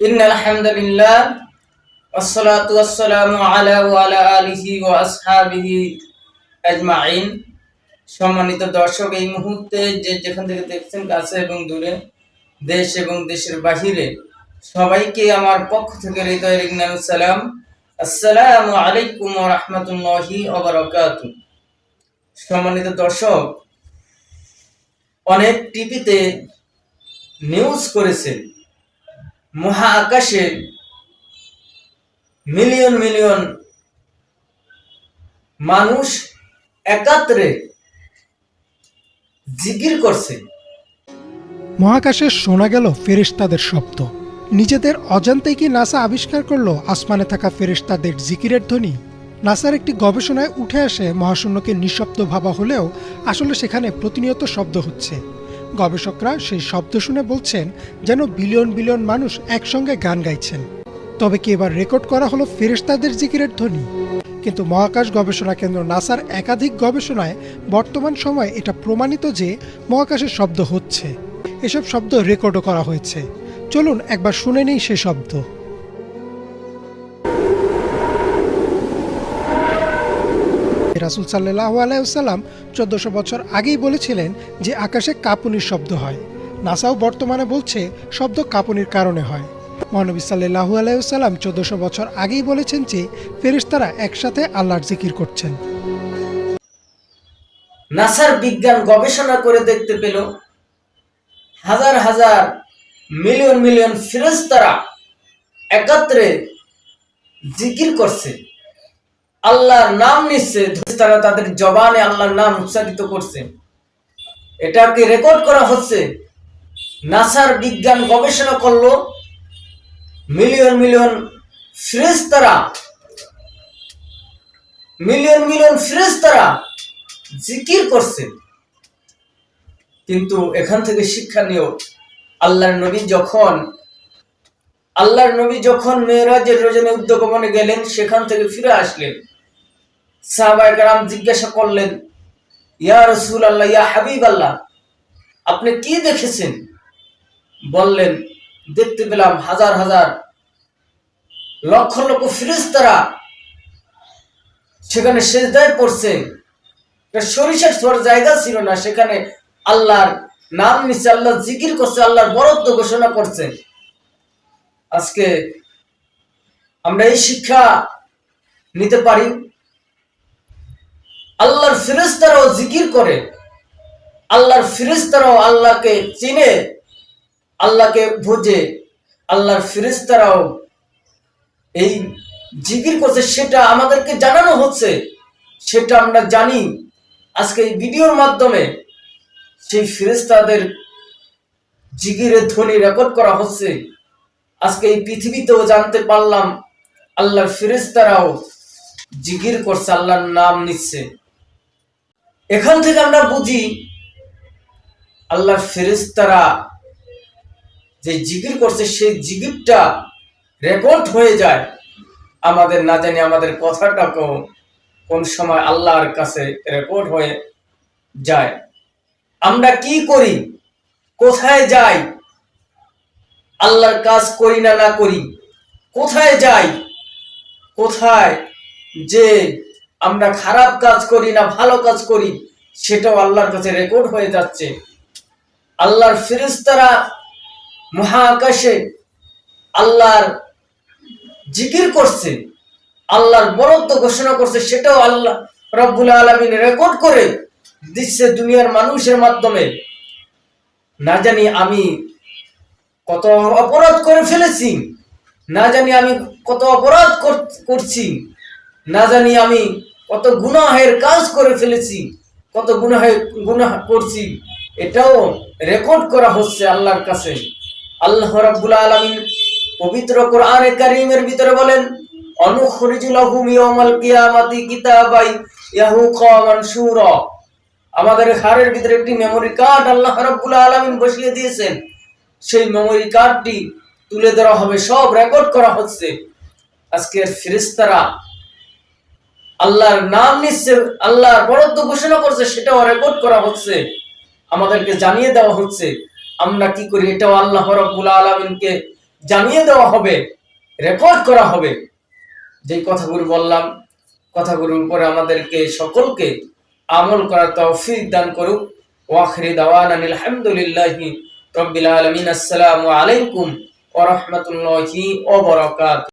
ইন্নাল হামদুলিল্লাহ ওয়াসসালাতু ওয়াসসালামু আলা ওয়া আলা আলিহি ওয়া আসহাবিহি আজমাইন। সম্মানিত দর্শক, এই মুহূর্তে যেখান থেকে দেখছেন, কাছে এবং দূরে, দেশ এবং দেশের বাহিরে, সবাইকে আমার পক্ষ থেকে হৃদয়ের সালাম। আসসালামু আলাইকুম ওয়া রাহমাতুল্লাহি ওয়া বারাকাতুহু। সম্মানিত দর্শক, অনেক টিভিতে নিউজ করেছে মহা আকাশে মিলিয়ন মিলিয়ন মানুষ একাত্রে জিকির করছে। মহাকাশে শোনা গেল ফেরেশতাদের শব্দ। নিজেদের অজান্তেই কি নাসা আবিষ্কার করলো আসমানে থাকা ফেরেশতাদের জিকিরের ধ্বনি? নাসার একটি গবেষণায় উঠে আসে মহাশূন্যকে নিঃশব্দ ভাবা হলেও আসলে সেখানে প্রতিনিয়ত শব্দ হচ্ছে। গবেষকরা সেই শব্দ শুনে বলছেন যেন বিলিয়ন বিলিয়ন মানুষ একসঙ্গে গান গাইছেন। তবে কি এবার রেকর্ড করা হলো ফেরেশতাদের জিকিরের ধ্বনি? কিন্তু মহাকাশ গবেষণা কেন্দ্র নাসার একাধিক গবেষণায় বর্তমান সময়ে এটা প্রমাণিত যে মহাকাশের শব্দ হচ্ছে। এসব শব্দ রেকর্ডও করা হয়েছে। চলুন একবার শুনে নেই সে শব্দ। রাসূল সাল্লাল্লাহু আলাইহি ওয়াসাল্লাম 1400 বছর আগেই বলেছিলেন যে আকাশে কাঁপুনির শব্দ হয়। নাসাও বর্তমানে বলছে শব্দ কাঁপুনির কারণে হয়। মহানবী সাল্লাল্লাহু আলাইহি ওয়াসাল্লাম 1400 বছর আগেই বলেছেন যে ফেরেশতারা একসাথে আল্লাহর জিকির করছেন। নাসার বিজ্ঞান গবেষণা করে দেখতে পেল হাজার হাজার মিলিয়ন মিলিয়ন ফেরেশতারা একত্রে জিকির করছে, আল্লাহর নাম নিচ্ছে। তারা তাদের জবানে আল্লাহর নাম উচ্চারিত করছে। এটাকে রেকর্ড করা হচ্ছে। নাসার বিজ্ঞান গবেষণা করলো মিলিয়ন মিলিয়ন ফেরেশতারা মিলিয়ন মিলিয়ন ফেরেশতারা জিকির করছে। কিন্তু এখান থেকে শিক্ষা নিও, আল্লাহর নবী যখন মেরাজের রজনী উদ্যাপনে গেলেন, সেখান থেকে ফিরে আসলেন, সাহাবায়ে কেরাম জিজ্ঞাসা করলেন, ইয়া রাসূলুল্লাহ, ইয়া হাবিবাল্লাহ, আপনি কি দেখেছেন? বললেন, দেখতে পেলাম হাজার হাজার লক্ষ লক্ষ ফেরেশতারা সেখানে সিজদায় পড়ছে। সরিষার ছোঁয়ার জায়গা ছিল না, সেখানে আল্লাহর নাম নিচ্ছে, আল্লাহ জিকির করছে, আল্লাহর বরত্ব ঘোষণা করছে। আজকে আমরা এই শিক্ষা নিতে পারি, আল্লাহর ফেরেশতারাও জিকির করে, আল্লাহর ফেরেশতারাও আল্লাহকে চিনে, আল্লাহকে বোঝে, আল্লাহর ফেরেশতারাও এই জিকির করছে, সেটা আমাদেরকে জানানো হচ্ছে, সেটা আমরা জানি। আজকে এই ভিডিওর মাধ্যমে সেই ফেরেশতাদের জিকিরের ধ্বনি রেকর্ড করা হচ্ছে। আজকে এই পৃথিবীতেও জানতে পারলাম আল্লাহর ফেরেশতারাও জিকির করছে, আল্লাহর নাম নিচ্ছে। এখান থেকে আমরা বুঝি আল্লাহর ফেরেশতারা যে জিকির করছে, সেই জিকিরটা রেকর্ড হয়ে যায়। আমাদের না জানি আমাদের কথাটাকেও কোন সময় আল্লাহর কাছে রেকর্ড হয়ে যায়। আমরা কি করি, কোথায় যাই, আল্লাহর কাজ করি না না করি, কোথায় যাই, কোথায় যে আমরা খারাপ কাজ করি না ভালো কাজ করি, সেটাও আল্লাহর কাছে রেকর্ড হয়ে যাচ্ছে। আল্লাহর ফেরেশতারা মহাকাশে আল্লাহর জিকির করছে, আল্লাহর বরত্ব ঘোষণা করছে, সেটাও আল্লাহ রব্বুল আলামিন রেকর্ড করে দিচ্ছে দুনিয়ার মানুষের মাধ্যমে। না জানি আমি কত অপরাধ করে ফেলেছি, না জানি আমি কত অপরাধ করছি, না জানি আমি কত গুনাহের কাজ করে ফেলেছি, কত গুনাহ করছি, এটাও রেকর্ড করা হচ্ছে আল্লাহর কাছে। আল্লাহ রাব্বুল আলামিন পবিত্র কোরআনে কারীমের ভিতরে বলেন, অনুখরিজু লাহুম ইয়াউমাল কিয়ামাতি কিতাবাই ইয়াহুকা মানসুরা। আমাদের হাড়ের ভিতরে একটি মেমরি কার্ড আল্লাহ রাব্বুল আলামিন বসিয়ে দিয়েছেন। সেই মেমরি কার্ডটি তুলে ধরা হবে, সব রেকর্ড করা হচ্ছে। আজকের ফেরেশতারা আল্লাহর নাম নিচ্ছে, আল্লাহর বরত্ব ঘোষণা করছে, সেটাও রেকর্ড করা হচ্ছে, আমাদেরকে জানিয়ে দেওয়া হচ্ছে। আমরা কি করি, এটাও আল্লাহ রাব্বুল আলামিনকে জানিয়ে দেওয়া হবে, রেকর্ড করা হবে। যে কথাগুলো বললাম, কথাগুলোর উপরে আমাদেরকে সকলকে আমল করার তৌফিক দান করুক। ওয়া আখিরি দাওয়ানা আলহামদুলিল্লাহি রাব্বিল আলামিন। আসসালামু আলাইকুম ওয়া রাহমাতুল্লাহি ওয়া বারাকাতুহু।